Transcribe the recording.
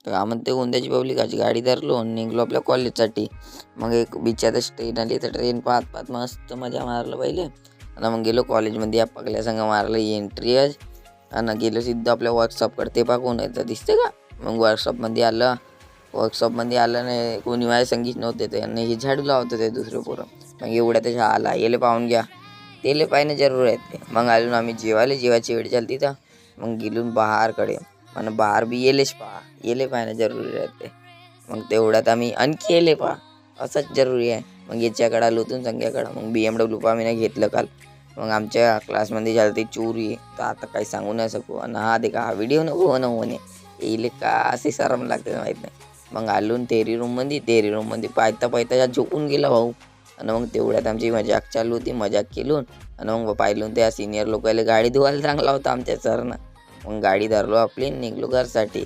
तर आम्ही ते गोंद्याची पब्लिकाची गाडी धरलो आणि निघलो आपल्या कॉलेजसाठी. मग एक बिचाराच ट्रेन आली, तर ट्रेन पाहत पाहत मस्त मजा मारलं पहिले. आणि मग गेलो कॉलेजमध्ये, या पगल्या संग मारलं एंट्री आणि गेलो सिद्धं आपल्या वर्कशॉपकडे. ते पहा कोण येतं दिसते का. मग वर्कशॉपमध्ये आलं नाही, कोणी माझ्या संगीत नव्हते ते, आणि हे झाडू लावत होते दुसरे पोरं. मग एवढ्या त्याच्या आला, येले पाहून घ्या, तेले पाहिजे जरूर आहेत ते. मग आलो आम्ही जेवायची वेळ झाली तिथं. मग गेलून बाहेरकडे, आणि बाहेर बी येले पाहिजे जरुरी राहते. मग तेवढ्यात आम्ही आणखी येले पहा, असंच जरुरी आहे. मग याच्याकडं आलो होतो संध्याकडं. मग BMW पहा मी घेतलं काल. मग आमच्या क्लासमध्ये झालं ते चोरी, तर आता काही सांगू नाही शकू. आणि हा देखा हा व्हिडिओ नको म्हणे, येईल का असे शरम लागते माहीत नाही. मग आलो तेरी रूममध्ये पाहता झोपून गेला भाऊ. आणि मग तेवढ्यात आमची मजाक चालू होती, मजाक केलून आणि मग पाहिलं त्या सिनियर लोकांना गाडी धुवायला चांगला होता आमच्या सरनं. मग गाडी धरलो आपली, निघलो घरसाठी.